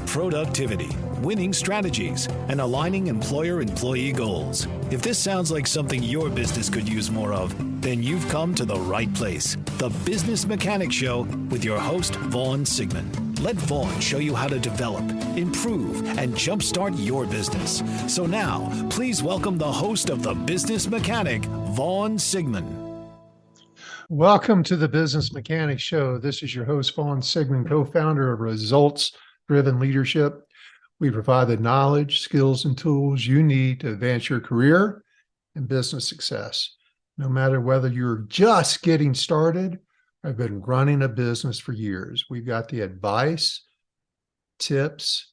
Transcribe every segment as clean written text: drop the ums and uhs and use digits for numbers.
productivity, winning strategies, and aligning employer-employee goals. If this sounds like something your business could use more of, then you've come to the right place. The Business Mechanic Show with your host, Vaughn Sigmund. Let Vaughn show you how to develop, improve, and jumpstart your business. So now, please welcome the host of The Business Mechanic, Vaughn Sigmund. Welcome to the Business Mechanic Show. This is your host, Vaughn Sigmund, co-founder of Results-Driven Leadership. We provide the knowledge, skills, and tools you need to advance your career and business success. No matter whether you're just getting started or have been running a business for years, we've got the advice, tips,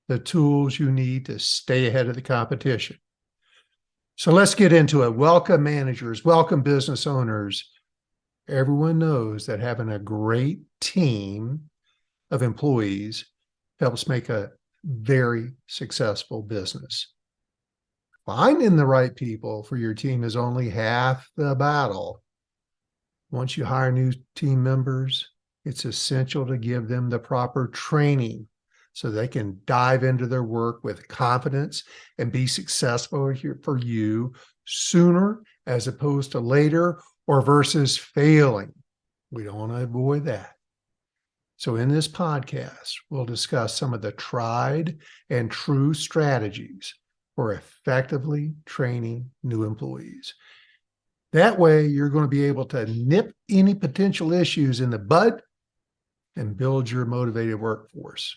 the tools you need to stay ahead of the competition. So let's get into it. Welcome managers, welcome business owners. Everyone knows that having a great team of employees helps make a very successful business. Finding the right people for your team is only half the battle. Once you hire new team members, it's essential to give them the proper training so they can dive into their work with confidence and be successful for you sooner as opposed to later or versus failing. We don't want to avoid that. So in this podcast, we'll discuss some of the tried and true strategies for effectively training new employees. That way, you're going to be able to nip any potential issues in the bud and build your motivated workforce.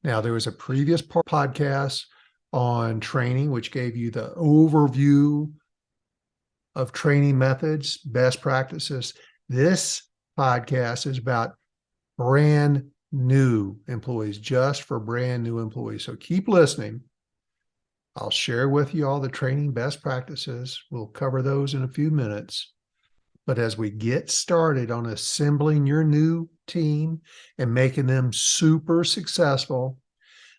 Now, there was a previous podcast on training, which gave you the overview of training methods, best practices. This podcast is about brand new employees, just for brand new employees. So keep listening. I'll share with you all the training best practices. We'll cover those in a few minutes. But as we get started on assembling your new team and making them super successful,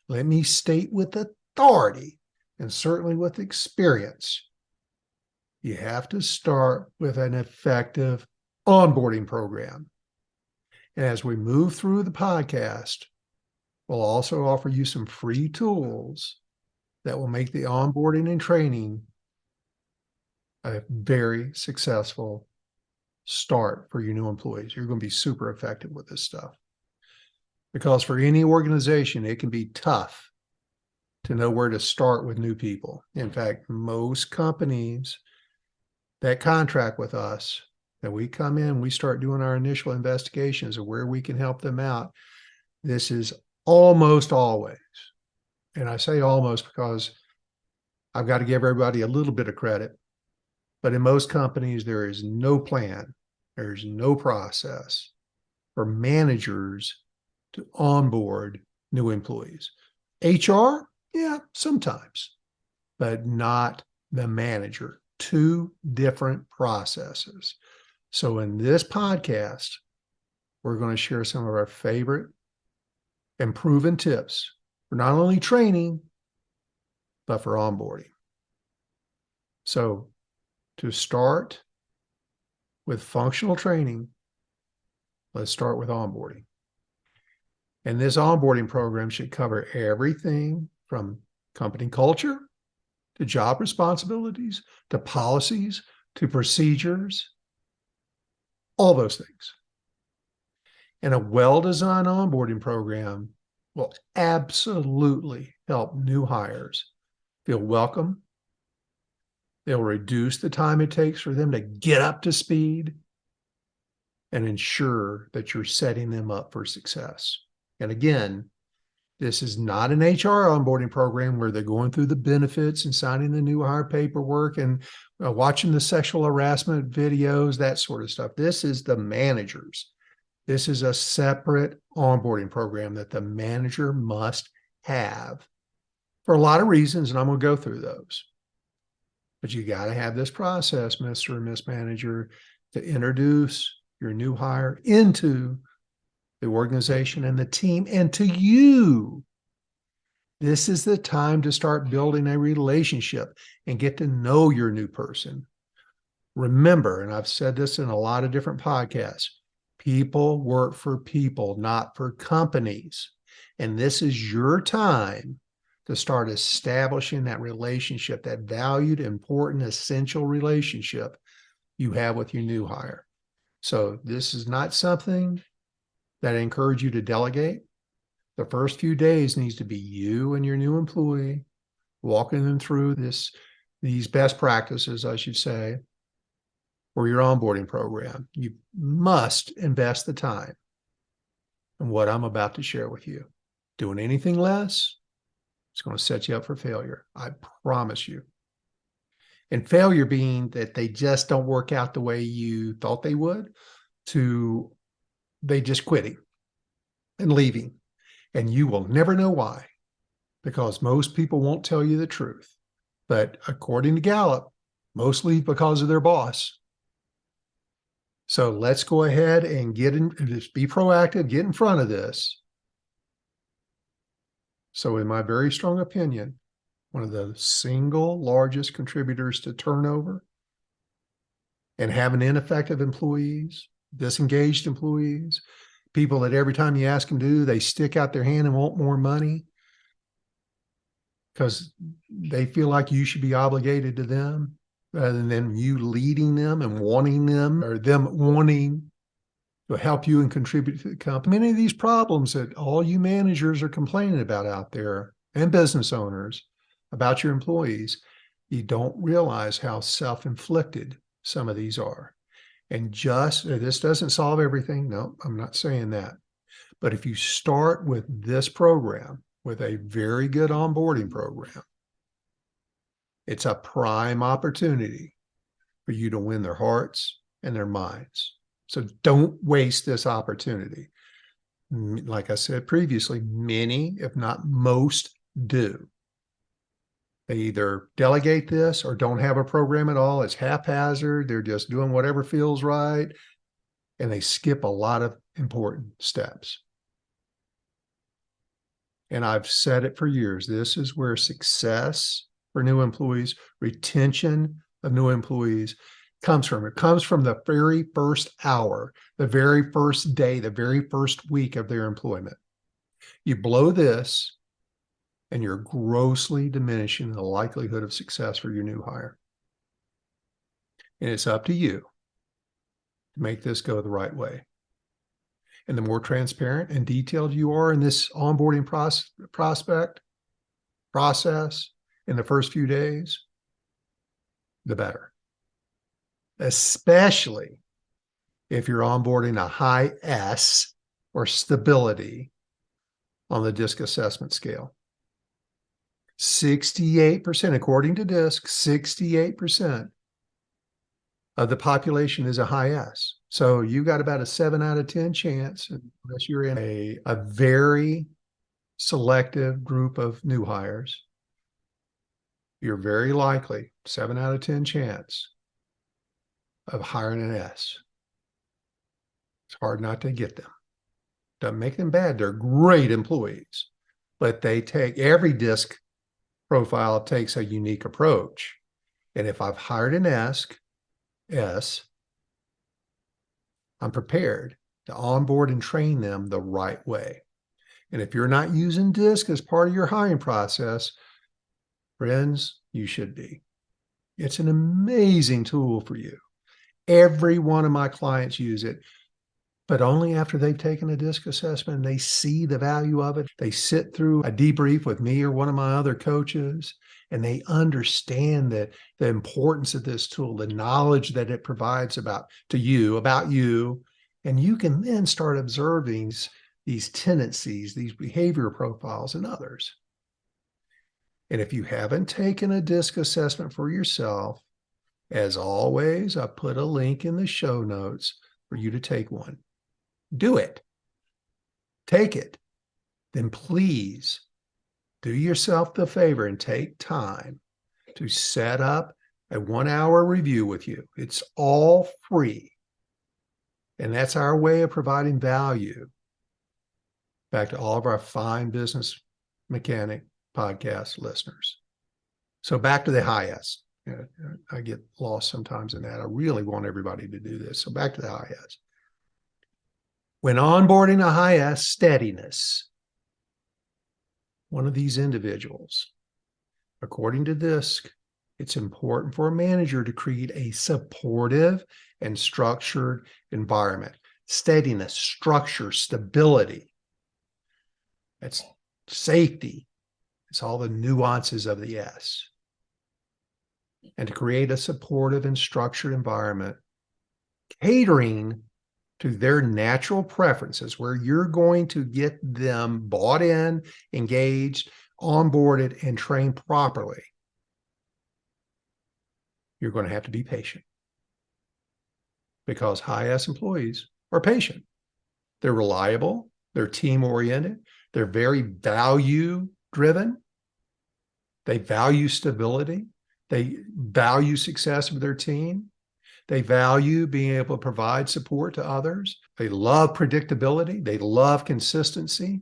let me state with authority and certainly with experience, you have to start with an effective onboarding program. And as we move through the podcast, we'll also offer you some free tools that will make the onboarding and training a very successful start for your new employees. You're going to be super effective with this stuff. Because for any organization, it can be tough to know where to start with new people. In fact, most companies that contract with us, that we come in, we start doing our initial investigations of where we can help them out. This is almost always, and I say almost because I've got to give everybody a little bit of credit, but in most companies, there is no plan, there's no process for managers to onboard new employees. HR, yeah, sometimes, but not the manager. Two different processes. So in this podcast, we're going to share some of our favorite and proven tips for not only training, but for onboarding. So to start with functional training, let's start with onboarding. And this onboarding program should cover everything from company culture to job responsibilities, to policies, to procedures, all those things. And a well-designed onboarding program will absolutely help new hires feel welcome. They'll reduce the time it takes for them to get up to speed and ensure that you're setting them up for success. And again, this is not an HR onboarding program where they're going through the benefits and signing the new hire paperwork and watching the sexual harassment videos, that sort of stuff. This is the managers. This is a separate onboarding program that the manager must have for a lot of reasons, and I'm going to go through those. But you got to have this process, Mr. and Miss Manager, to introduce your new hire into the organization and the team and to you. This is the time to start building a relationship and get to know your new person. Remember, and I've said this in a lot of different podcasts, people work for people, not for companies. And this is your time to start establishing that relationship, that valued, important, essential relationship you have with your new hire. So this is not something that I encourage you to delegate. The first few days needs to be you and your new employee walking them through these best practices, I should say, for your onboarding program. You must invest the time in what I'm about to share with you. Doing anything less, it's going to set you up for failure. I promise you. And failure being that they just don't work out the way you thought they would, to they just quitting and leaving. And you will never know why, because most people won't tell you the truth. But according to Gallup, most leave because of their boss. So let's go ahead and just be proactive, get in front of this. So in my very strong opinion, one of the single largest contributors to turnover and having ineffective employees, disengaged employees, people that every time you ask them to do, they stick out their hand and want more money because they feel like you should be obligated to them rather than you leading them and wanting them, or them wanting to help you and contribute to the company. Many of these problems that all you managers are complaining about out there, and business owners, about your employees, you don't realize how self-inflicted some of these are. And this doesn't solve everything. No, I'm not saying that. But if you start with this program, with a very good onboarding program, it's a prime opportunity for you to win their hearts and their minds. So don't waste this opportunity. Like I said previously, many, if not most, do. They either delegate this or don't have a program at all. It's haphazard. They're just doing whatever feels right. And they skip a lot of important steps. And I've said it for years. This is where success for new employees, retention of new employees comes from. It comes from the very first hour, the very first day, the very first week of their employment. You blow this, and you're grossly diminishing the likelihood of success for your new hire. And it's up to you to make this go the right way. And the more transparent and detailed you are in this onboarding process in the first few days, the better. Especially if you're onboarding a high S, or stability, on the DISC assessment scale. 68%, according to DISC, 68% of the population is a high S. So you got about a 7 out of 10 chance, unless you're in a very selective group of new hires, you're very likely 7 out of 10 chance of hiring an S. It's hard not to get them. Doesn't make them bad. They're great employees, but they take every DISC profile takes a unique approach. And if I've hired an S, I'm prepared to onboard and train them the right way. And if you're not using DISC as part of your hiring process, friends, you should be. It's an amazing tool for you. Every one of my clients use it, but only after they've taken a DISC assessment and they see the value of it. They sit through a debrief with me or one of my other coaches, and they understand that the importance of this tool, the knowledge that it provides about you, and you can then start observing these tendencies, these behavior profiles in others. And if you haven't taken a DISC assessment for yourself, as always, I put a link in the show notes for you to take one. Do it. Take it. Then please do yourself the favor and take time to set up a 1-hour review with you. It's all free. And that's our way of providing value back to all of our fine Business Mechanic podcast listeners. So back to the high S. I get lost sometimes in that. I really want everybody to do this. So back to the high S. When onboarding a high S, steadiness one of these individuals. According to this, it's important for a manager to create a supportive and structured environment, steadiness, structure, stability. That's safety. It's all the nuances of the S. And to create a supportive and structured environment, catering to their natural preferences, where you're going to get them bought in, engaged, onboarded, and trained properly. You're going to have to be patient, because high S employees are patient. They're reliable. They're team-oriented. They're very value-driven. They value stability. They value success of their team. They value being able to provide support to others. They love predictability. They love consistency.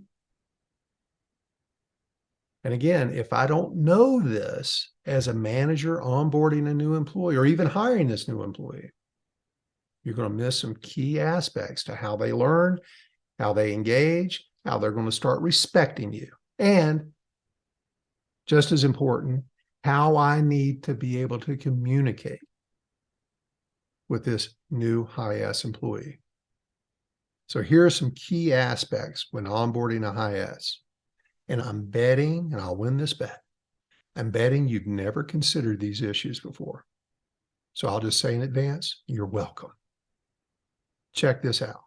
And again, if I don't know this as a manager onboarding a new employee or even hiring this new employee, you're going to miss some key aspects to how they learn, how they engage, how they're going to start respecting you. And just as important, how I need to be able to communicate with this new high S employee. So here are some key aspects when onboarding a high S. And I'm betting, and I'll win this bet, I'm betting you've never considered these issues before. So I'll just say in advance, you're welcome. Check this out.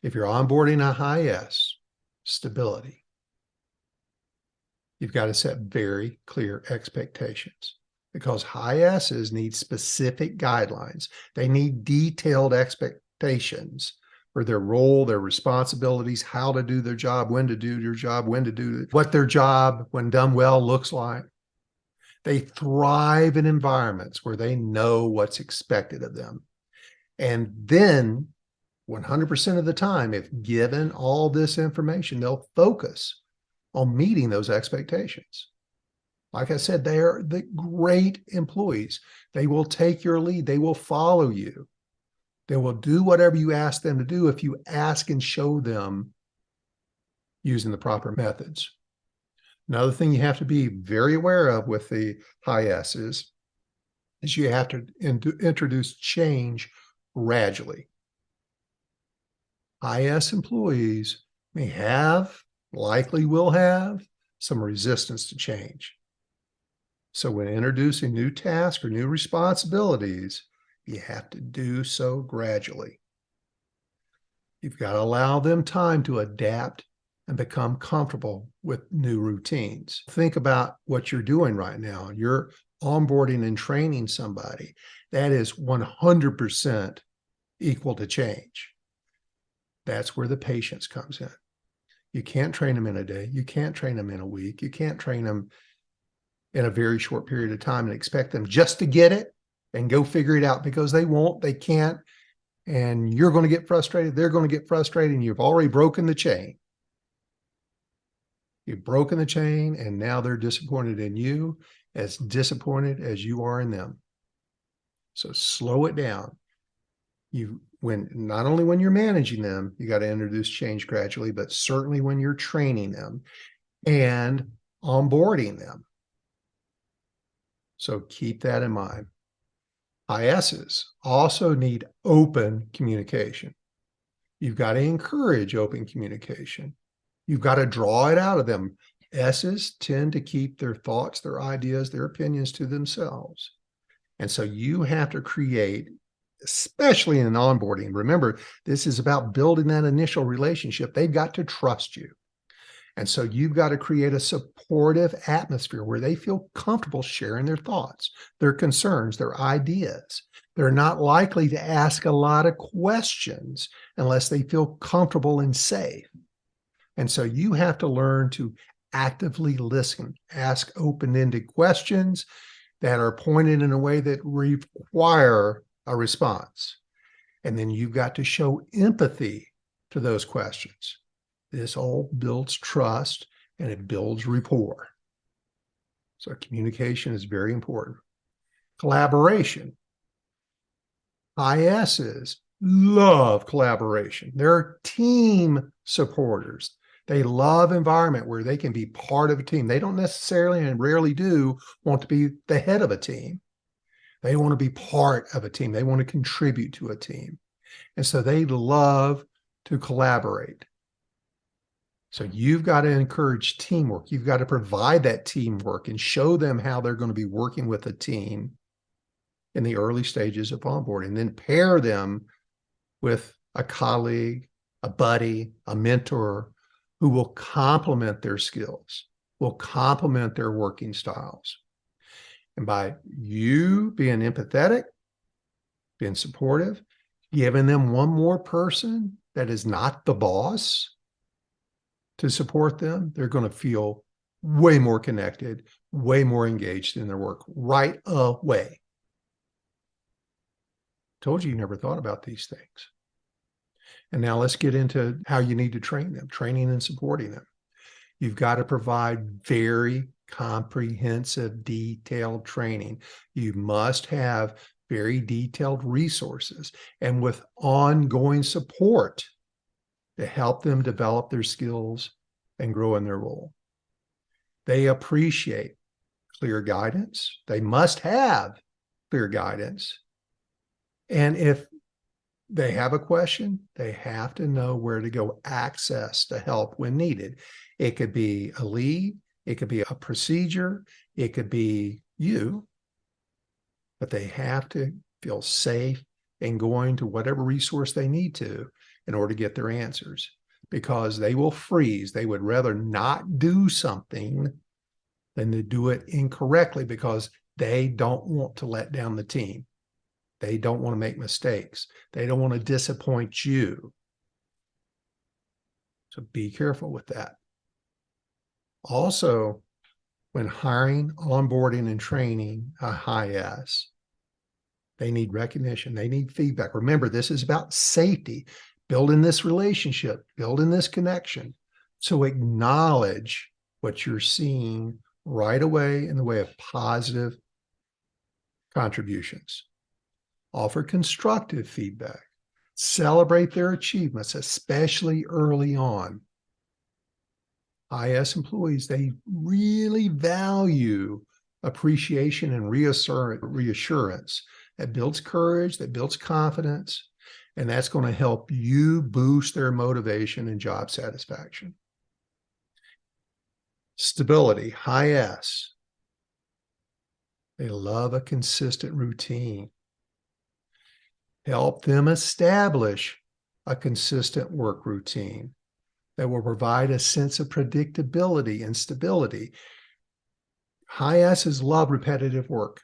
If you're onboarding a high S, stability, you've got to set very clear expectations, because high S's need specific guidelines. They need detailed expectations for their role, their responsibilities, how to do their job, when to do your job, when to do what their job, when done well, looks like. They thrive in environments where they know what's expected of them. And then 100% of the time, if given all this information, they'll focus on meeting those expectations. Like I said, they are the great employees. They will take your lead. They will follow you. They will do whatever you ask them to do if you ask and show them using the proper methods. Another thing you have to be very aware of with the high S's is you have to introduce change gradually. High S employees may have, likely will have, some resistance to change. So when introducing new tasks or new responsibilities, you have to do so gradually. You've got to allow them time to adapt and become comfortable with new routines. Think about what you're doing right now. You're onboarding and training somebody. That is 100% equal to change. That's where the patience comes in. You can't train them in a day. You can't train them in a week. You can't train them in a very short period of time and expect them just to get it and go figure it out, because they won't, they can't, and you're going to get frustrated. They're going to get frustrated, and you've already broken the chain. You've broken the chain, and now they're disappointed in you, as disappointed as you are in them. So slow it down. Not only when you're managing them, you got to introduce change gradually, but certainly when you're training them and onboarding them. So keep that in mind. ISs also need open communication. You've got to encourage open communication. You've got to draw it out of them. S's tend to keep their thoughts, their ideas, their opinions to themselves. And so you have to create, especially in onboarding, remember, this is about building that initial relationship. They've got to trust you. And so you've got to create a supportive atmosphere where they feel comfortable sharing their thoughts, their concerns, their ideas. They're not likely to ask a lot of questions unless they feel comfortable and safe. And so you have to learn to actively listen, ask open-ended questions that are pointed in a way that require a response. And then you've got to show empathy to those questions. This all builds trust and it builds rapport. So communication is very important. Collaboration. ISs love collaboration. They're team supporters. They love environment where they can be part of a team. They don't necessarily and rarely do want to be the head of a team. They want to be part of a team. They want to contribute to a team. And so they love to collaborate. So you've got to encourage teamwork. You've got to provide that teamwork and show them how they're going to be working with a team in the early stages of onboarding. Then pair them with a colleague, a buddy, a mentor who will complement their skills, will complement their working styles. And by you being empathetic, being supportive, giving them one more person that is not the boss to support them, they're going to feel way more connected, way more engaged in their work right away. Told you never thought about these things. And now let's get into how you need to train them, training and supporting them. You've got to provide very comprehensive, detailed training. You must have very detailed resources and with ongoing support to help them develop their skills and grow in their role. They appreciate clear guidance. They must have clear guidance. And if they have a question, they have to know where to go access to help when needed. It could be a lead, it could be a procedure, it could be you, but they have to feel safe in going to whatever resource they need to in order to get their answers, because they will freeze. They would rather not do something than to do it incorrectly because they don't want to let down the team. They don't want to make mistakes. They don't want to disappoint you. So be careful with that. Also, when hiring, onboarding, and training a high S, they need recognition. They need feedback. Remember, this is about safety, building this relationship, building this connection. So acknowledge what you're seeing right away in the way of positive contributions. Offer constructive feedback. Celebrate their achievements, especially early on. IS employees, they really value appreciation and reassurance. That builds courage, that builds confidence, and that's going to help you boost their motivation and job satisfaction. Stability, high S. They love a consistent routine. Help them establish a consistent work routine that will provide a sense of predictability and stability. High S's love repetitive work.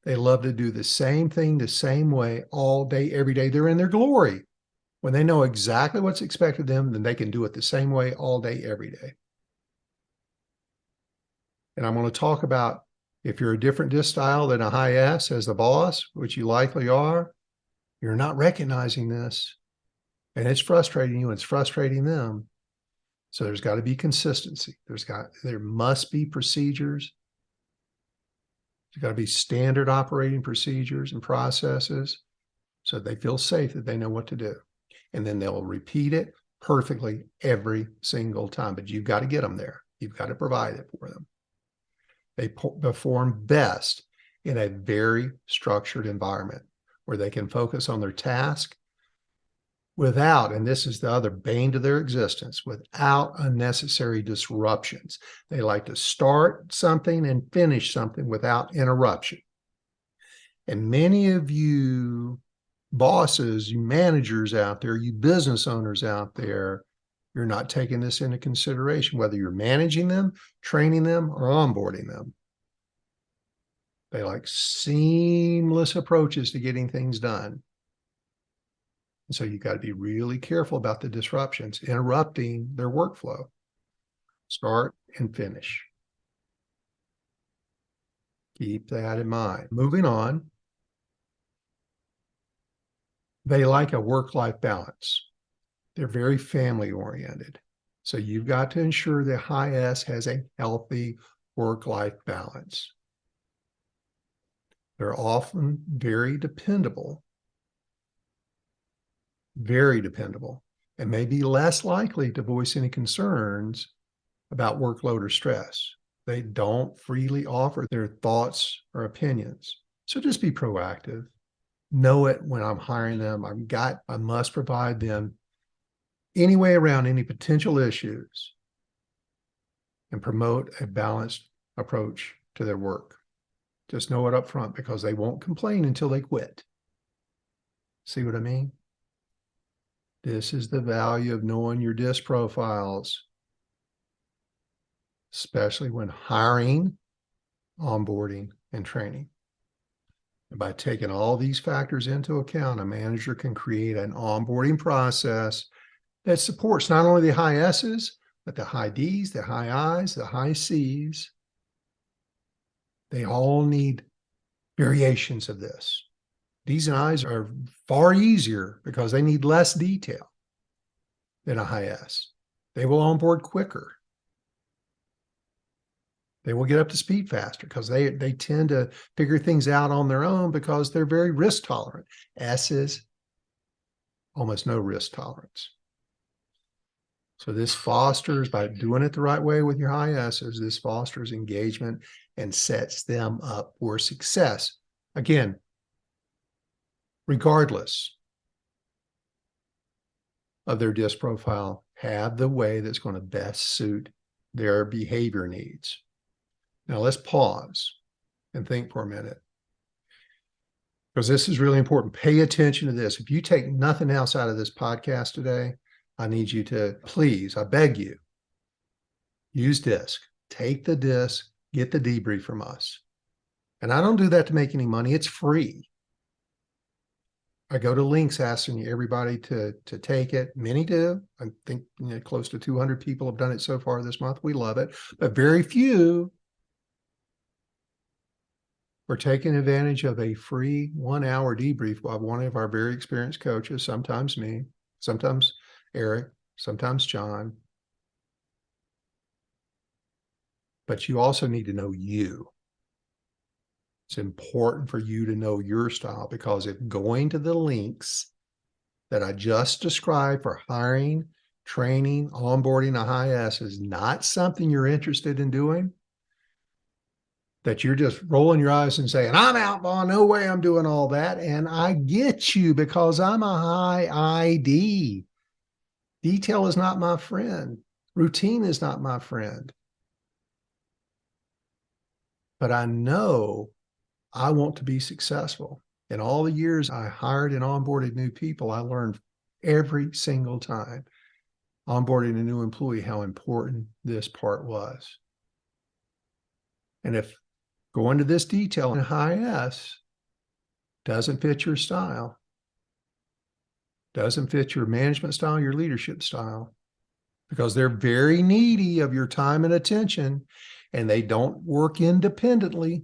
They love to do the same thing the same way all day, every day. They're in their glory. When they know exactly what's expected of them, then they can do it the same way all day, every day. And I'm going to talk about if you're a different disc style than a high S as the boss, which you likely are, you're not recognizing this. And it's frustrating you and it's frustrating them. So there's got to be consistency. There must be procedures. There's got to be standard operating procedures and processes so they feel safe that they know what to do. And then they'll repeat it perfectly every single time. But you've got to get them there. You've got to provide it for them. They perform best in a very structured environment where they can focus on their task without, and this is the other bane to their existence, without unnecessary disruptions. They like to start something and finish something without interruption. And many of you bosses, you managers out there, you business owners out there, you're not taking this into consideration, whether you're managing them, training them, or onboarding them. They like seamless approaches to getting things done. And so you've got to be really careful about the disruptions, interrupting their workflow. Start and finish. Keep that in mind. Moving on. They like a work-life balance. They're very family-oriented. So you've got to ensure that high S has a healthy work-life balance. They're often very dependable, and may be less likely to voice any concerns about workload or stress. They don't freely offer their thoughts or opinions. So just be proactive. Know it when I'm hiring them. I must provide them any way around any potential issues and promote a balanced approach to their work. Just know it up front, because they won't complain until they quit. See what I mean? This is the value of knowing your DISC profiles, especially when hiring, onboarding, and training. And by taking all these factors into account, a manager can create an onboarding process that supports not only the high S's, but the high D's, the high I's, the high C's. They all need variations of this. D's and I's are far easier because they need less detail than a high S. They will onboard quicker. They will get up to speed faster because they tend to figure things out on their own because they're very risk tolerant. S's, almost no risk tolerance. So this fosters, by doing it the right way with your high S's, this fosters engagement and sets them up for success. Again, regardless of their DISC profile, have the way that's going to best suit their behavior needs. Now let's pause and think for a minute, because this is really important. Pay attention to this. If you take nothing else out of this podcast today, I need you to please, I beg you, use DISC. Take the DISC, get the debrief from us. And I don't do that to make any money. It's free. I go to links asking everybody to take it. Many do. I think close to 200 people have done it so far this month. We love it. But very few are taking advantage of a free 1-hour debrief by one of our very experienced coaches, sometimes me, sometimes Eric, sometimes John. But you also need to know you. It's important for you to know your style, because if going to the links that I just described for hiring, training, onboarding a high S is not something you're interested in doing, that you're just rolling your eyes and saying, I'm out, Vaughn, no way I'm doing all that. And I get you, because I'm a high ID. Detail is not my friend. Routine is not my friend. But I know I want to be successful. In all the years I hired and onboarded new people, I learned every single time onboarding a new employee how important this part was. And if going to this detail in high S doesn't fit your style, doesn't fit your management style, your leadership style, because they're very needy of your time and attention, and they don't work independently,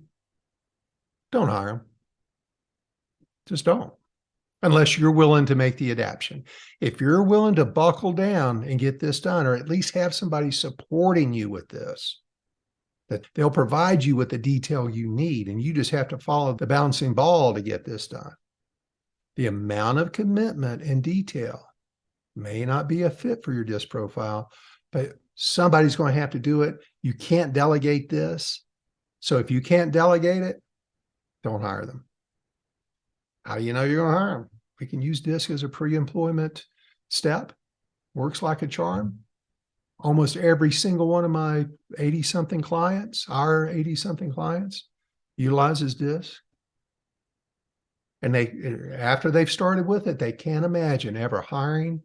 don't hire them. Just don't. Unless you're willing to make the adaptation. If you're willing to buckle down and get this done, or at least have somebody supporting you with this, that they'll provide you with the detail you need, and you just have to follow the bouncing ball to get this done. The amount of commitment and detail may not be a fit for your DISC profile, but somebody's going to have to do it. You can't delegate this. So if you can't delegate it, don't hire them. How do you know you're going to hire them? We can use DISC as a pre-employment step. Works like a charm. Almost every single one of my 80-something clients, our 80-something clients, utilizes DISC. And after they've started with it, they can't imagine ever hiring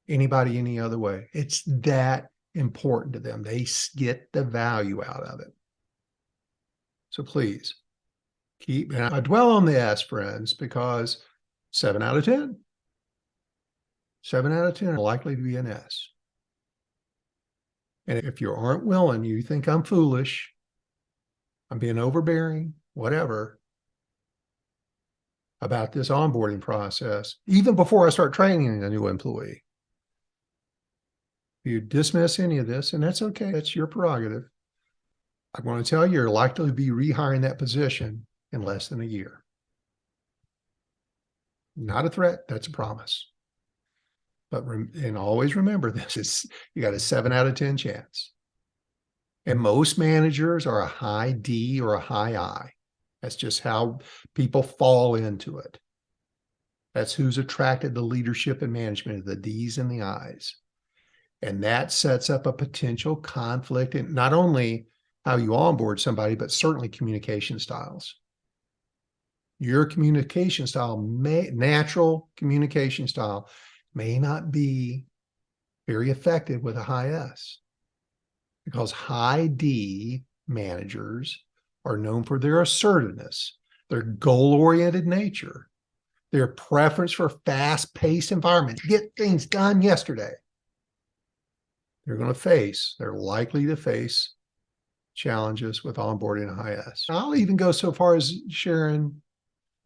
anybody any other way. It's that important to them. They get the value out of it. So please keep, and I dwell on the S, friends, because 7 out of 10 are likely to be an S. And if you aren't willing, you think I'm foolish, I'm being overbearing, whatever, about this onboarding process, even before I start training a new employee, if you dismiss any of this, and that's okay, that's your prerogative, I'm going to tell you, you're likely to be rehiring that position in less than a year. Not a threat, that's a promise. And always remember this, you got a 7 out of 10 chance. And most managers are a high D or a high I. That's just how people fall into it. That's who's attracted to leadership and management, the D's and the I's. And that sets up a potential conflict in not only how you onboard somebody, but certainly communication styles. Your communication style, natural communication style, may not be very effective with a high S, because high D managers are known for their assertiveness, their goal-oriented nature, their preference for fast-paced environments, get things done yesterday. They're likely to face challenges with onboarding a high S. I'll even go so far as sharing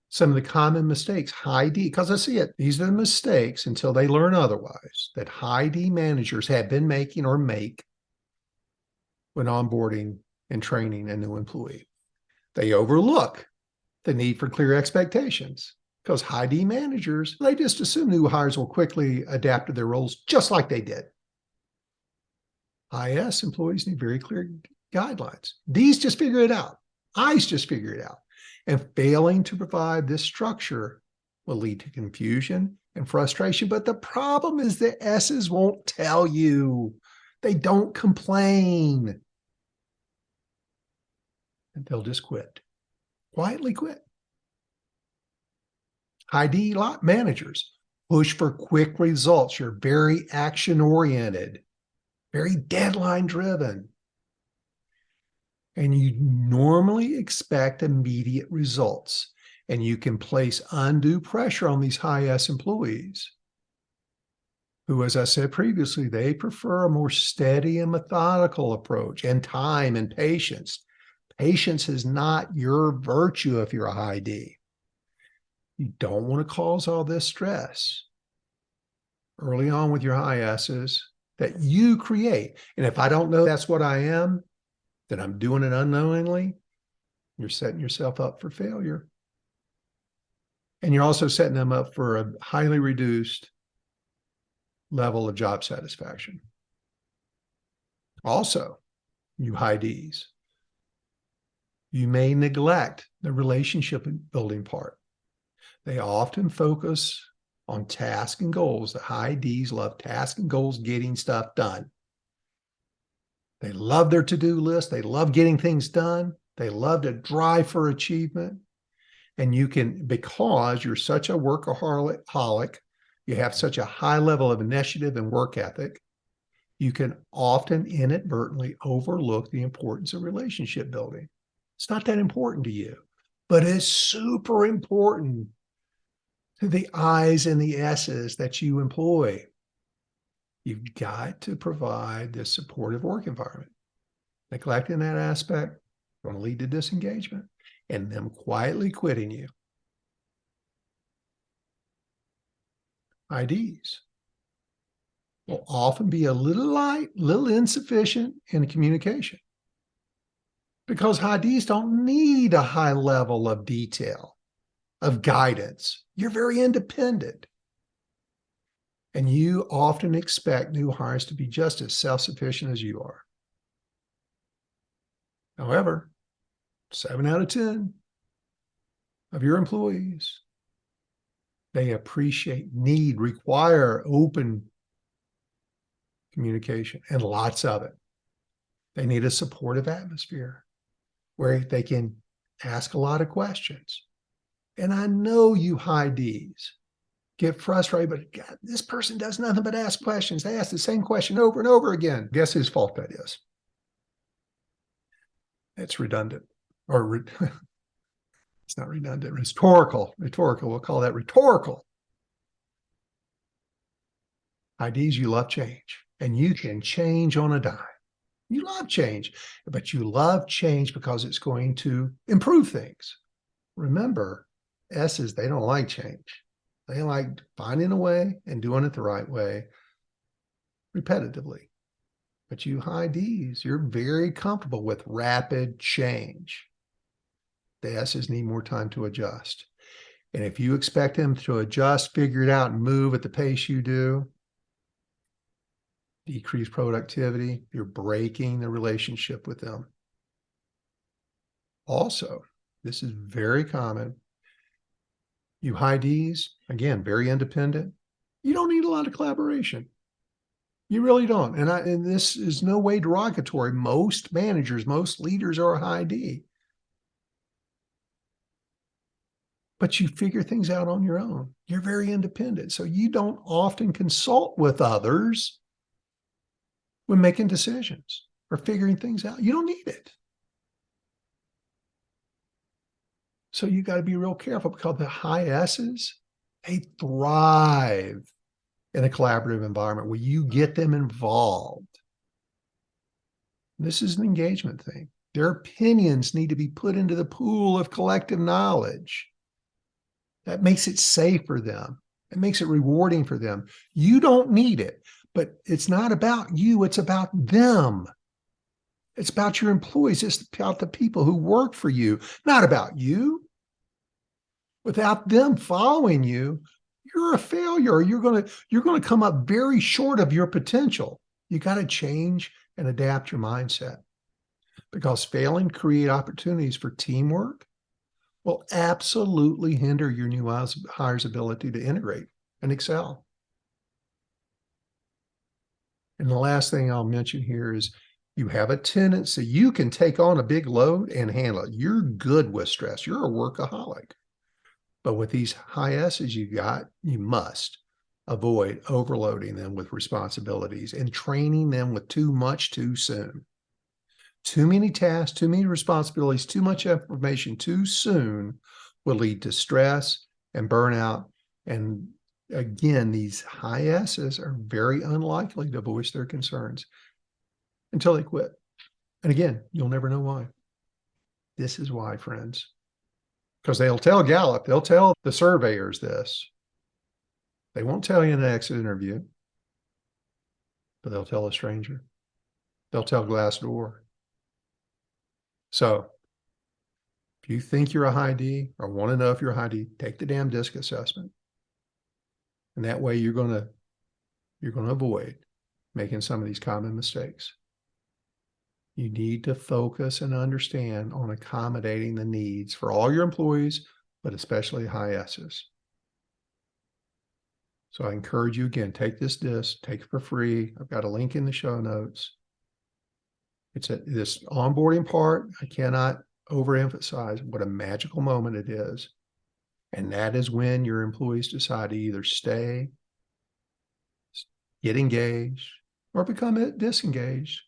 some of the common mistakes high D, because I see it. These are the mistakes until they learn otherwise that high D managers have been making or make when onboarding and training a new employee. They overlook the need for clear expectations, because high D managers, they just assume new hires will quickly adapt to their roles just like they did. High S employees need very clear guidelines. D's just figure it out. I's just figure it out. And failing to provide this structure will lead to confusion and frustration. But the problem is the S's won't tell you. They don't complain. And they'll just quit. Quietly quit. High D managers push for quick results. You're very action-oriented, very deadline-driven. And you normally expect immediate results. And you can place undue pressure on these high S employees who, as I said previously, they prefer a more steady and methodical approach, and time and patience. Patience is not your virtue if you're a high D. You don't want to cause all this stress early on with your high S's that you create. And if I don't know that's what I am, then I'm doing it unknowingly. You're setting yourself up for failure. And you're also setting them up for a highly reduced level of job satisfaction. Also, you high Ds, you may neglect the relationship building part. They often focus on tasks and goals. The high Ds love tasks and goals, getting stuff done. They love their to-do list. They love getting things done. They love to drive for achievement. And you can, because you're such a workaholic, you have such a high level of initiative and work ethic, you can often inadvertently overlook the importance of relationship building. It's not that important to you, but it's super important to the I's and the S's that you employ. You've got to provide this supportive work environment. Neglecting that aspect is going to lead to disengagement and them quietly quitting you. IDs will often be a little light, little insufficient in communication, because high Ds don't need a high level of detail, of guidance. You're very independent. And you often expect new hires to be just as self-sufficient as you are. However, 7 out of 10 of your employees, they appreciate, require open communication, and lots of it. They need a supportive atmosphere where they can ask a lot of questions. And I know you high Ds get frustrated, but God, this person does nothing but ask questions. They ask the same question over and over again. Guess whose fault that is? It's redundant, or it's not redundant, rhetorical. We'll call that rhetorical. IDs, you love change, and you can change on a dime. You love change, but you love change because it's going to improve things. Remember, S's, they don't like change. They like finding a way and doing it the right way repetitively. But you high Ds, you're very comfortable with rapid change. The S's need more time to adjust. And if you expect them to adjust, figure it out, and move at the pace you do, decrease productivity, you're breaking the relationship with them. Also, this is very common. You high Ds, again, very independent. You don't need a lot of collaboration. You really don't. And this is no way derogatory. Most managers, most leaders are a high D. But you figure things out on your own. You're very independent. So you don't often consult with others when making decisions or figuring things out. You don't need it. So you got to be real careful, because the high S's, they thrive in a collaborative environment where you get them involved. This is an engagement thing. Their opinions need to be put into the pool of collective knowledge. That makes it safe for them. It makes it rewarding for them. You don't need it, but it's not about you. It's about them. It's about your employees. It's about the people who work for you, not about you. Without them following you, you're a failure. You're going to come up very short of your potential. You got to change and adapt your mindset, because failing to create opportunities for teamwork will absolutely hinder your new hire's ability to integrate and excel. And the last thing I'll mention here is, you have a tendency, you can take on a big load and handle it. You're good with stress. You're a workaholic. But with these high S's you got, you must avoid overloading them with responsibilities and training them with too much too soon. Too many tasks, too many responsibilities, too much information too soon will lead to stress and burnout. And again, these high S's are very unlikely to voice their concerns until they quit. And again, you'll never know why. This is why, friends. Because they'll tell Gallup, they'll tell the surveyors this. They won't tell you in an exit interview, but they'll tell a stranger. They'll tell Glassdoor. So if you think you're a high D or want to know if you're a high D, take the damn DISC assessment. And that way you're going to avoid making some of these common mistakes. You need to focus and understand on accommodating the needs for all your employees, but especially high S's. So I encourage you, again, take this DISC, take it for free. I've got a link in the show notes. It's this onboarding part. I cannot overemphasize what a magical moment it is. And that is when your employees decide to either stay, get engaged, or become disengaged.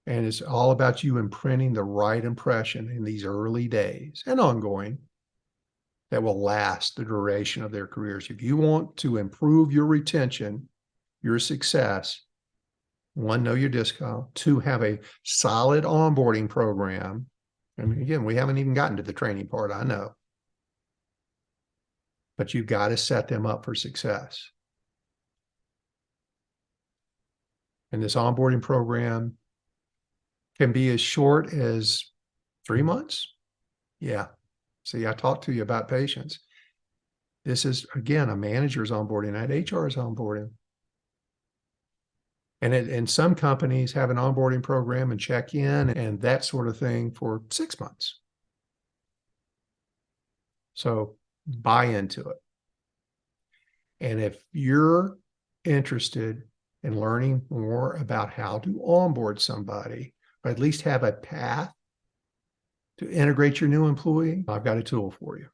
And it's all about you imprinting the right impression in these early days and ongoing that will last the duration of their careers. If you want to improve your retention, your success, one, know your DISC. Two, have a solid onboarding program. And again, we haven't even gotten to the training part, I know. But you've got to set them up for success. And this onboarding program can be as short as 3 months. Yeah. See, I talked to you about patience. This is, again, a manager's onboarding, not HR's onboarding. And some companies have an onboarding program and check in and that sort of thing for 6 months. So buy into it. And if you're interested in learning more about how to onboard somebody, or at least have a path to integrate your new employee, I've got a tool for you.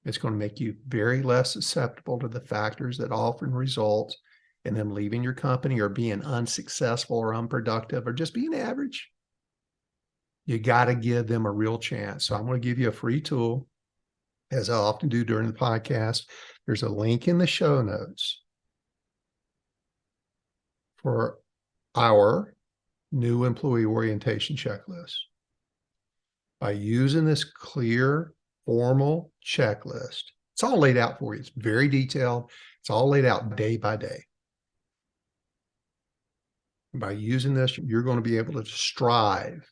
It's going to make you very less susceptible to the factors that often result in them leaving your company or being unsuccessful or unproductive or just being average. You got to give them a real chance. So I'm going to give you a free tool, as I often do during the podcast. There's a link in the show notes for our new employee orientation checklist. By using this clear, formal checklist, it's all laid out for you. It's very detailed. It's all laid out day by day. By using this, you're going to be able to strive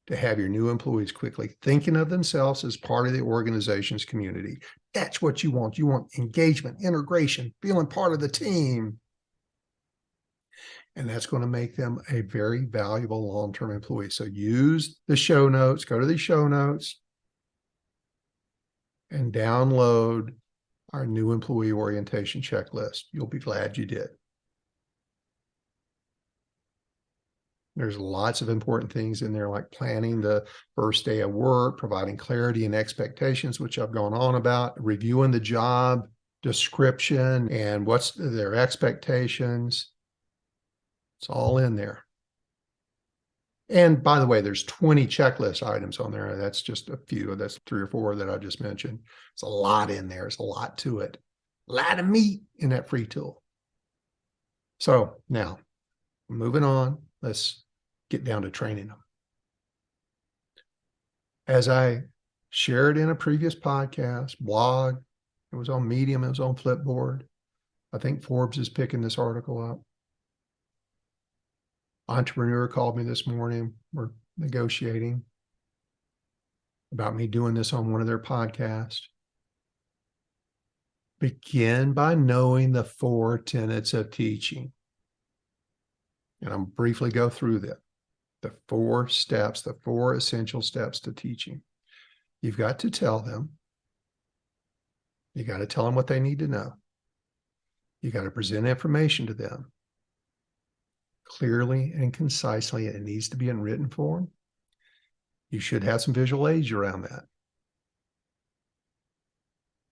to have your new employees quickly thinking of themselves as part of the organization's community. That's what you want. You want engagement, integration, feeling part of the team. And that's going to make them a very valuable long-term employee. So use the show notes, go to the show notes and download our new employee orientation checklist. You'll be glad you did. There's lots of important things in there, like planning the first day of work, providing clarity and expectations, which I've gone on about, reviewing the job description and what's their expectations. It's all in there. And by the way, there's 20 checklist items on there. That's just a few. That's 3 or 4 that I just mentioned. It's a lot in there. There's a lot to it. A lot of meat in that free tool. So now, moving on, let's get down to training them. As I shared in a previous podcast, blog, it was on Medium, it was on Flipboard. I think Forbes is picking this article up. Entrepreneur called me this morning. We're negotiating about me doing this on one of their podcasts. Begin by knowing the 4 tenets of teaching. And I'll briefly go through them. The 4 steps, the 4 essential steps to teaching. You've got to tell them. You got to tell them what they need to know. You got to present information to them clearly and concisely. It needs to be in written form. You should have some visual aids around that.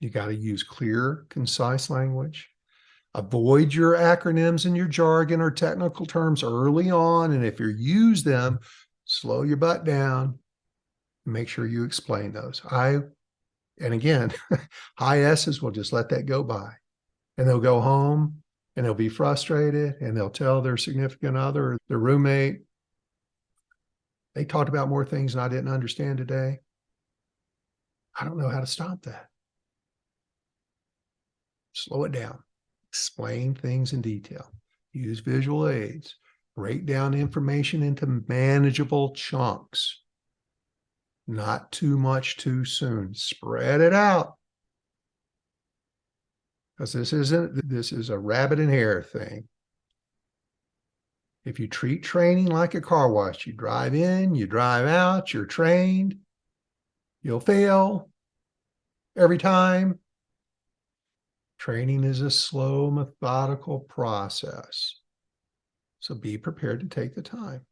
You got to use clear, concise language. Avoid your acronyms and your jargon or technical terms early on. And if you use them, slow your butt down. Make sure you explain those. And again, high S's will just let that go by. And they'll go home and they'll be frustrated and they'll tell their significant other or their roommate, they talked about more things than I didn't understand today. I don't know how to stop that. Slow it down. Explain things in detail. Use visual aids. Break down information into manageable chunks. Not too much too soon. Spread it out. Because this is a rabbit and hare thing. If you treat training like a car wash, you drive in, you drive out, you're trained, you'll fail every time. Training is a slow, methodical process. So be prepared to take the time.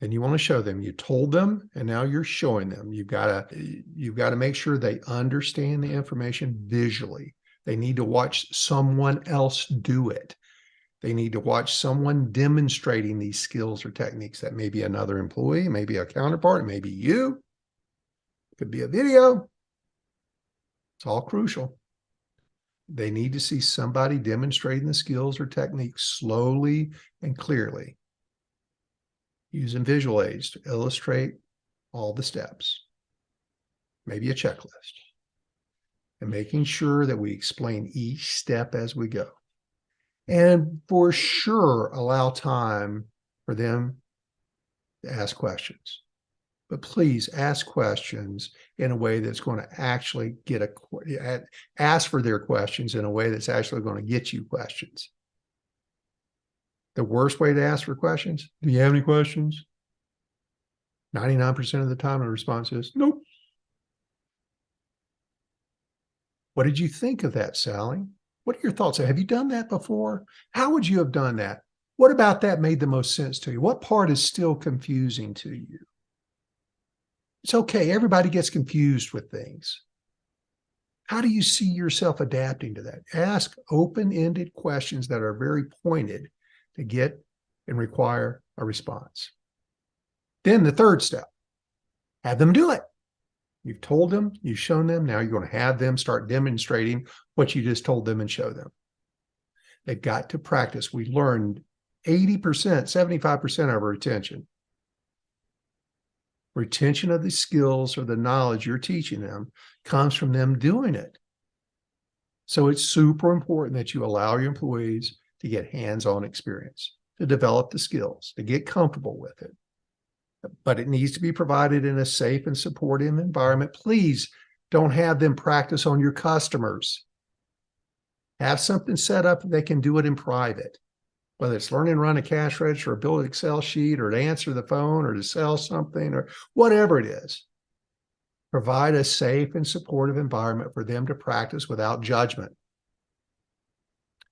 Then you want to show them. You told them, and now you're showing them. You've got to make sure they understand the information visually. They need to watch someone else do it. They need to watch someone demonstrating these skills or techniques. That may be another employee, maybe a counterpart, maybe you. It could be a video. It's all crucial. They need to see somebody demonstrating the skills or techniques slowly and clearly, using visual aids to illustrate all the steps, maybe a checklist, and making sure that we explain each step as we go. And for sure, allow time for them to ask questions. But please ask questions in a way that's going to actually ask for their questions in a way that's actually going to get you questions. The worst way to ask for questions, do you have any questions? 99% of the time, the response is, nope. What did you think of that, Sally? What are your thoughts? Have you done that before? How would you have done that? What about that made the most sense to you? What part is still confusing to you? It's okay. Everybody gets confused with things. How do you see yourself adapting to that? Ask open-ended questions that are very pointed to get and require a response. Then the third step, have them do it. You've told them, you've shown them, now you're going to have them start demonstrating what you just told them and show them. They've got to practice. We learned 80%, 75% of our retention. Retention of the skills or the knowledge you're teaching them comes from them doing it. So it's super important that you allow your employees to get hands-on experience, to develop the skills, to get comfortable with it. But it needs to be provided in a safe and supportive environment. Please don't have them practice on your customers. Have something set up that they can do it in private. whether it's learning to run a cash register or build an Excel sheet or to answer the phone or to sell something or whatever it is. Provide a safe and supportive environment for them to practice without judgment.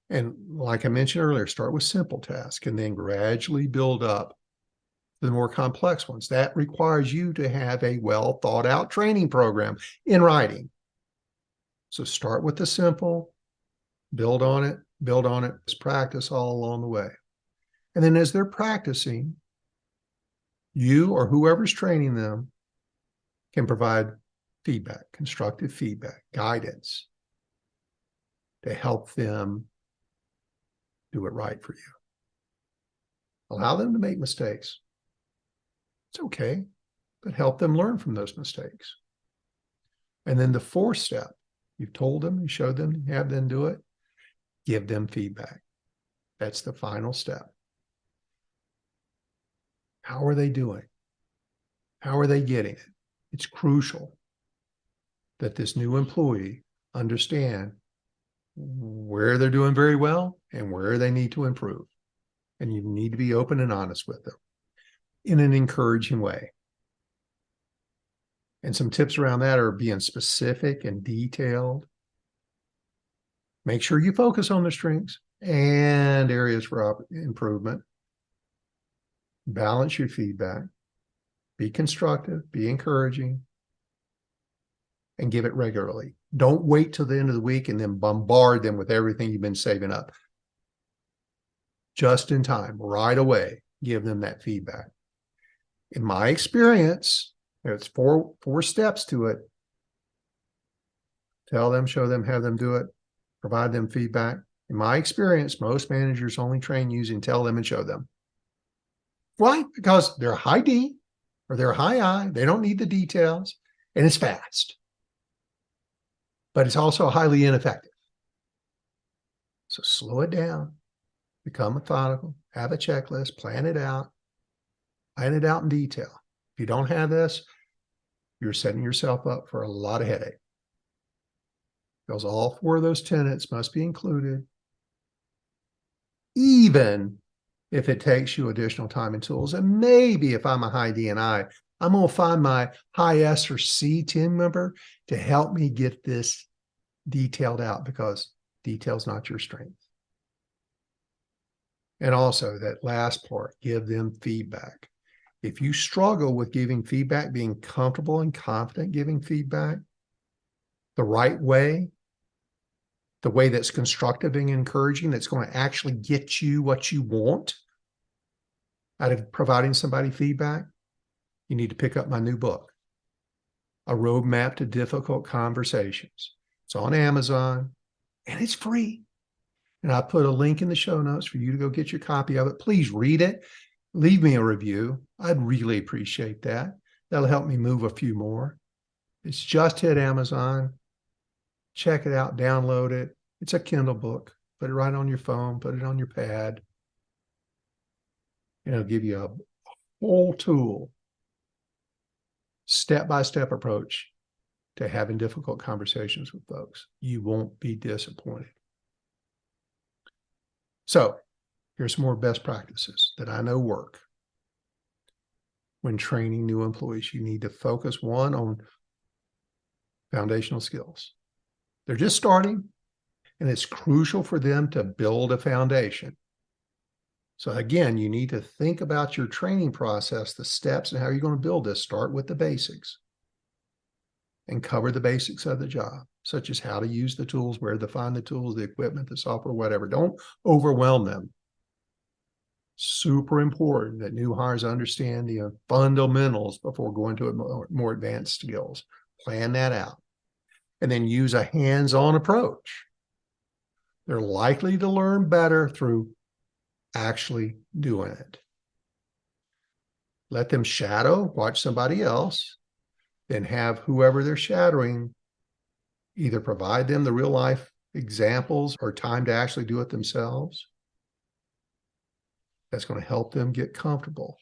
And like I mentioned earlier, start with simple tasks and then gradually build up to the more complex ones. That requires you to have a well thought out training program in writing. So start with the simple, build on it, just practice all along the way. And then as they're practicing, you or whoever's training them can provide feedback, constructive feedback, guidance to help them do it right for you. Allow them to make mistakes. It's okay, but help them learn from those mistakes. And then the fourth step, you've told them, you showed them, have them do it, give them feedback. That's the final step. How are they doing? How are they getting it? It's crucial that this new employee understand where they're doing very well and where they need to improve. And you need to be open and honest with them in an encouraging way. And some tips around that are being specific and detailed. Make sure you focus on the strengths and areas for improvement. Balance your feedback. Be constructive, be encouraging, and give it regularly. Don't wait till the end of the week and then bombard them with everything you've been saving up. Just in time, right away, give them that feedback. In my experience, there's four steps to it. Tell them, show them, have them do it, provide them feedback. In my experience, most managers only train using tell them and show them. Why? Because they're high D or they're high I. They don't need the details, and it's fast. But it's also highly ineffective. So slow it down, become methodical, have a checklist, plan it out in detail. If you don't have this, you're setting yourself up for a lot of headache. Because all four of those tenets must be included, even if it takes you additional time and tools. And maybe if I'm a high D and I, I'm going to find my high S or C team member to help me get this detailed out, because detail's not your strength. And also that last part, give them feedback. If you struggle with giving feedback, being comfortable and confident giving feedback the right way, the way that's constructive and encouraging, that's going to actually get you what you want out of providing somebody feedback, you need to pick up my new book, A Roadmap to Difficult Conversations. It's on Amazon and it's free. And I put a link in the show notes for you to go get your copy of it. Please read it. Leave me a review. I'd really appreciate that. That'll help me move a few more. It's just hit Amazon. Check it out, download it. It's a Kindle book. Put it right on your phone, put it on your pad. And it'll give you a whole tool, step-by-step approach to having difficult conversations with folks. You won't be disappointed. So here's some more best practices that I know work. When training new employees, you need to focus, one, on foundational skills. They're just starting, and it's crucial for them to build a foundation. So again, you need to think about your training process, the steps, and how you're going to build this. Start with the basics and cover the basics of the job, such as how to use the tools, where to find the tools, the equipment, the software, whatever. Don't overwhelm them. Super important that new hires understand the fundamentals before going to more advanced skills. Plan that out. And then use a hands-on approach. They're likely to learn better through actually doing it. Let them shadow, watch somebody else, then have whoever they're shadowing either provide them the real life examples or time to actually do it themselves. That's going to help them get comfortable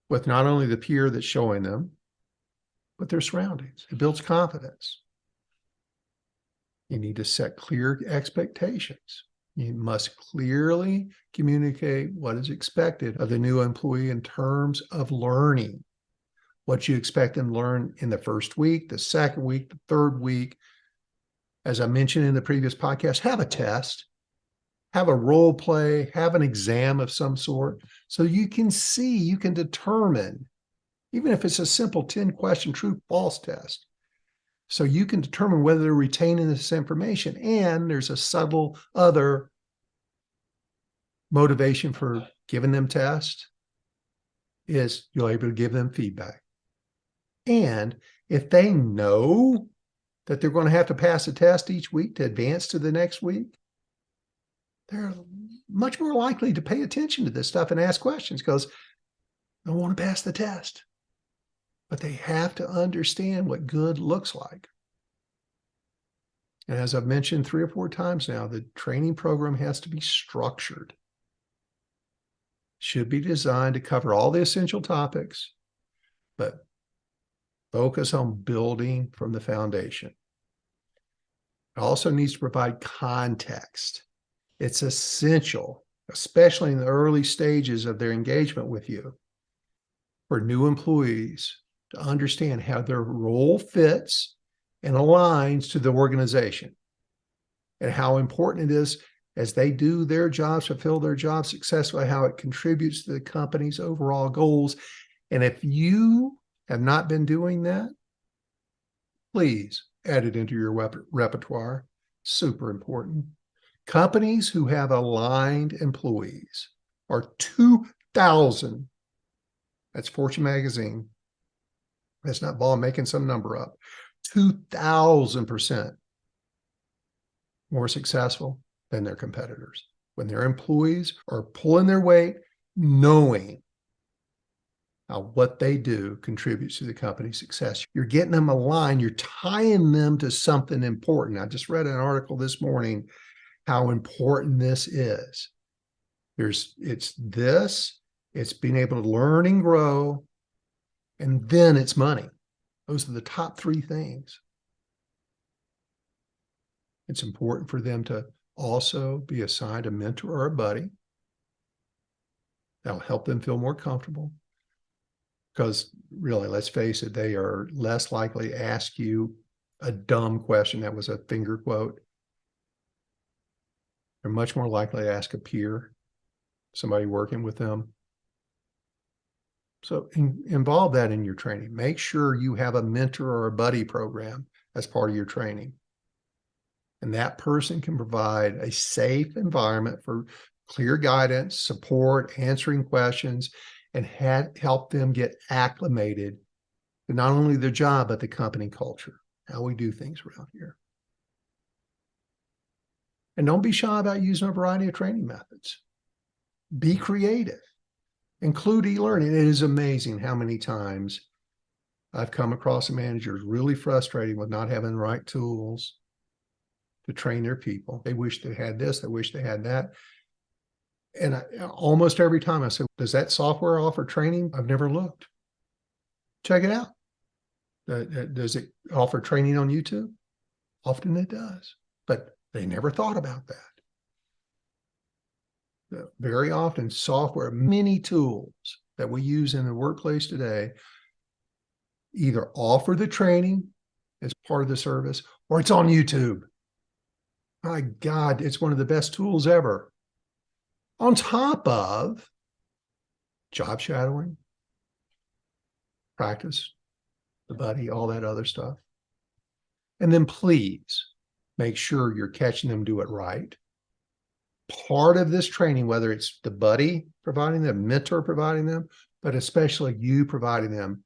with not only the peer that's showing them, but their surroundings. It builds confidence. You need to set clear expectations. You must clearly communicate what is expected of the new employee in terms of learning. What you expect them to learn in the first week, the second week, the third week. As I mentioned in the previous podcast, have a test, have a role play, have an exam of some sort, so you can see, you can determine, even if it's a simple 10-question true-false test, so you can determine whether they're retaining this information. And there's a subtle other motivation for giving them tests is you're able to give them feedback. And if they know that they're going to have to pass a test each week to advance to the next week, they're much more likely to pay attention to this stuff and ask questions because they want to pass the test. But they have to understand what good looks like. And as I've mentioned 3 or 4 times now, the training program has to be structured. Should be designed to cover all the essential topics, but focus on building from the foundation. It also needs to provide context. It's essential, especially in the early stages of their engagement with you, for new employees to understand how their role fits and aligns to the organization, and how important it is as they do their jobs, fulfill their jobs successfully, how it contributes to the company's overall goals. And if you have not been doing that, please add it into your repertoire. Super important. Companies who have aligned employees are 2,000. That's Fortune magazine. That's not Ball making some number up. 2,000% more successful than their competitors when their employees are pulling their weight, knowing how what they do contributes to the company's success. You're getting them aligned. You're tying them to something important. I just read an article this morning how important this is. It's being able to learn and grow, and then it's money. Those are the top 3 things. It's important for them to also be assigned a mentor or a buddy. That'll help them feel more comfortable. Because really, let's face it, they are less likely to ask you a dumb question. That was a finger quote. They're much more likely to ask a peer, somebody working with them. So involve that in your training. Make sure you have a mentor or a buddy program as part of your training. And that person can provide a safe environment for clear guidance, support, answering questions, and help them get acclimated to not only their job, but the company culture, how we do things around here. And don't be shy about using a variety of training methods. Be creative. Include e-learning. It is amazing how many times I've come across a manager who's really frustrated with not having the right tools to train their people. They wish they had this, they wish they had that. And almost every time I say, does that software offer training? I've never looked. Check it out. Does it offer training on YouTube? Often it does, but they never thought about that. Very often software, many tools that we use in the workplace today either offer the training as part of the service or it's on YouTube. My God, it's one of the best tools ever. On top of job shadowing, practice, the buddy, all that other stuff. And then please make sure you're catching them do it right. Part of this training, whether it's the buddy providing them, mentor providing them, but especially you providing them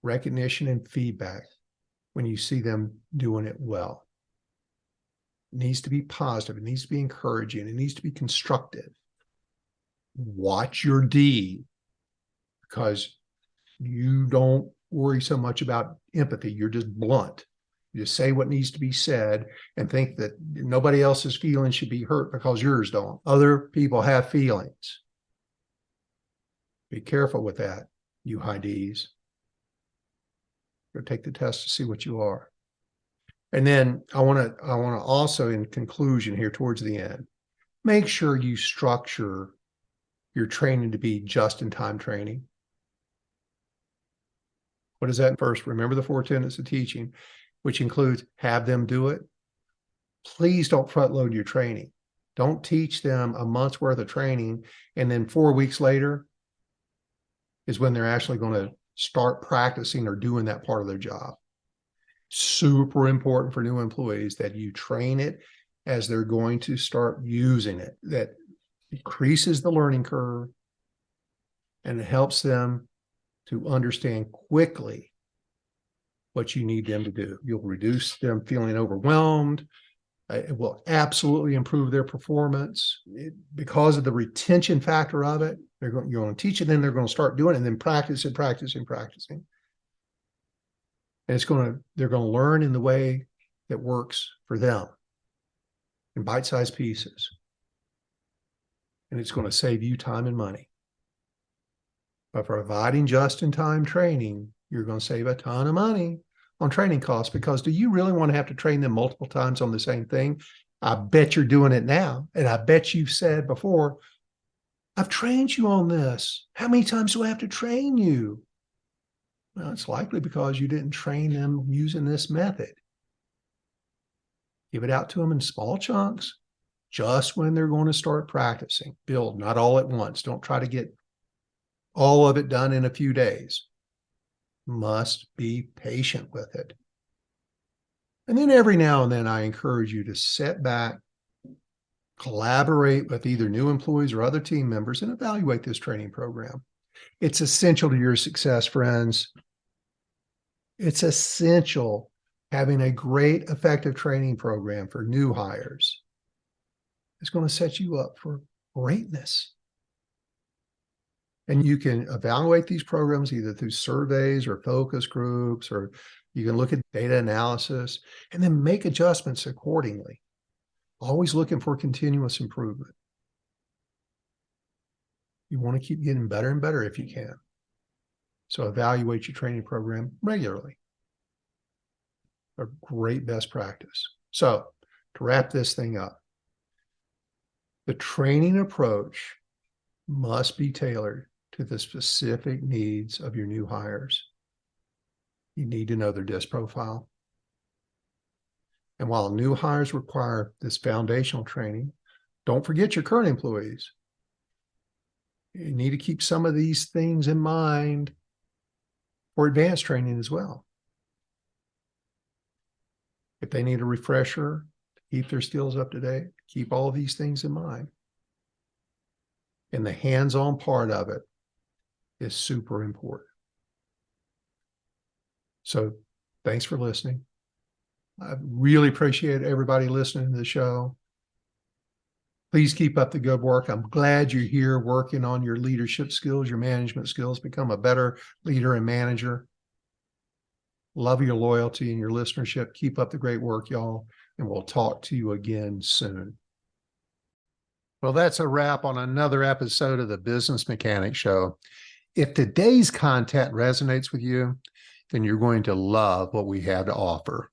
recognition and feedback when you see them doing it well. It needs to be positive. It needs to be encouraging. It needs to be constructive. Watch your D, because you don't worry so much about empathy. You're just blunt. You just say what needs to be said and think that nobody else's feelings should be hurt because yours don't. Other people have feelings. Be careful with that, you high Ds. Go take the test to see what you are. And then I want to also, in conclusion here towards the end, make sure you structure your training to be just-in-time training. What is that? First, remember the 4 tenets of teaching, which includes have them do it. Please don't front load your training. Don't teach them a month's worth of training, and then 4 weeks later is when they're actually going to start practicing or doing that part of their job. Super important for new employees that you train it as they're going to start using it. That decreases the learning curve and it helps them to understand quickly what you need them to do. You'll reduce them feeling overwhelmed. It will absolutely improve their performance because of the retention factor of it. You're going to teach it, then they're going to start doing it, and then practicing. And they're going to learn in the way that works for them in bite-sized pieces. And it's going to save you time and money. By providing just-in-time training, you're going to save a ton of money on training costs, because do you really want to have to train them multiple times on the same thing? I bet you're doing it now. And I bet you've said before, I've trained you on this. How many times do I have to train you? Well, it's likely because you didn't train them using this method. Give it out to them in small chunks, just when they're going to start practicing. Build, not all at once. Don't try to get all of it done in a few days. Must be patient with it. And then every now and then I encourage you to sit back, collaborate with either new employees or other team members, and evaluate this training program. It's essential to your success, friends. It's essential having a great, effective training program for new hires. It's going to set you up for greatness. And you can evaluate these programs either through surveys or focus groups, or you can look at data analysis and then make adjustments accordingly. Always looking for continuous improvement. You want to keep getting better and better if you can. So evaluate your training program regularly. A great best practice. So to wrap this thing up, the training approach must be tailored to the specific needs of your new hires. You need to know their DISC profile. And while new hires require this foundational training, don't forget your current employees. You need to keep some of these things in mind for advanced training as well. If they need a refresher to keep their skills up to date, keep all these things in mind. And the hands-on part of it is super important. So thanks for listening. I really appreciate everybody listening to the show. Please keep up the good work. I'm glad you're here working on your leadership skills, your management skills, become a better leader and manager. Love your loyalty and your listenership. Keep up the great work, y'all, and we'll talk to you again soon. Well, that's a wrap on another episode of the Business Mechanic Show. If today's content resonates with you, then you're going to love what we have to offer.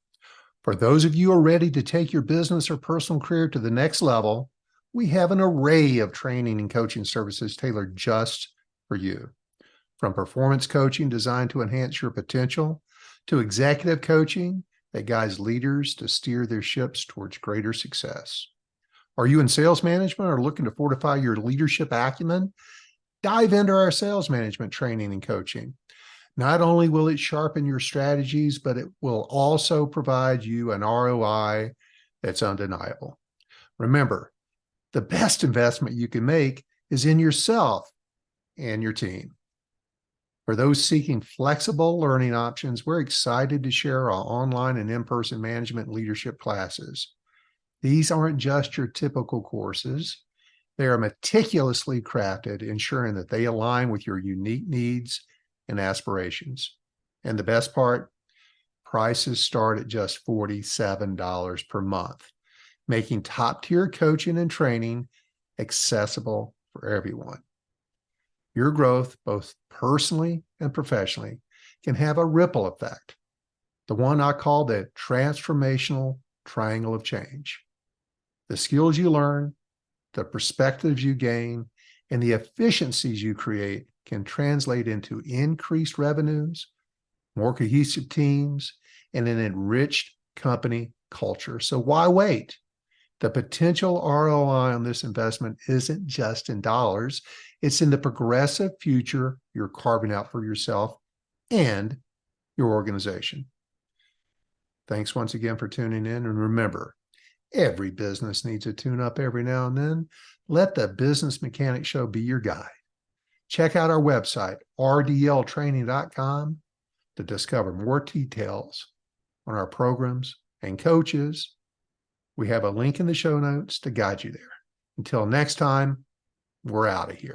For those of you who are ready to take your business or personal career to the next level, we have an array of training and coaching services tailored just for you. From performance coaching designed to enhance your potential, to executive coaching that guides leaders to steer their ships towards greater success. Are you in sales management or looking to fortify your leadership acumen? Dive into our sales management training and coaching. Not only will it sharpen your strategies, but it will also provide you an ROI that's undeniable. Remember, the best investment you can make is in yourself and your team. For those seeking flexible learning options, we're excited to share our online and in-person management leadership classes. These aren't just your typical courses. They are meticulously crafted, ensuring that they align with your unique needs and aspirations. And the best part, prices start at just $47 per month, making top-tier coaching and training accessible for everyone. Your growth, both personally and professionally, can have a ripple effect, the one I call the transformational triangle of change. The skills you learn, the perspectives you gain, and the efficiencies you create can translate into increased revenues, more cohesive teams, and an enriched company culture. So why wait? The potential ROI on this investment isn't just in dollars, it's in the progressive future you're carving out for yourself and your organization. Thanks once again for tuning in. And remember, every business needs a tune-up every now and then. Let the Business Mechanic Show be your guide. Check out our website, rdltraining.com, to discover more details on our programs and coaches. We have a link in the show notes to guide you there. Until next time, we're out of here.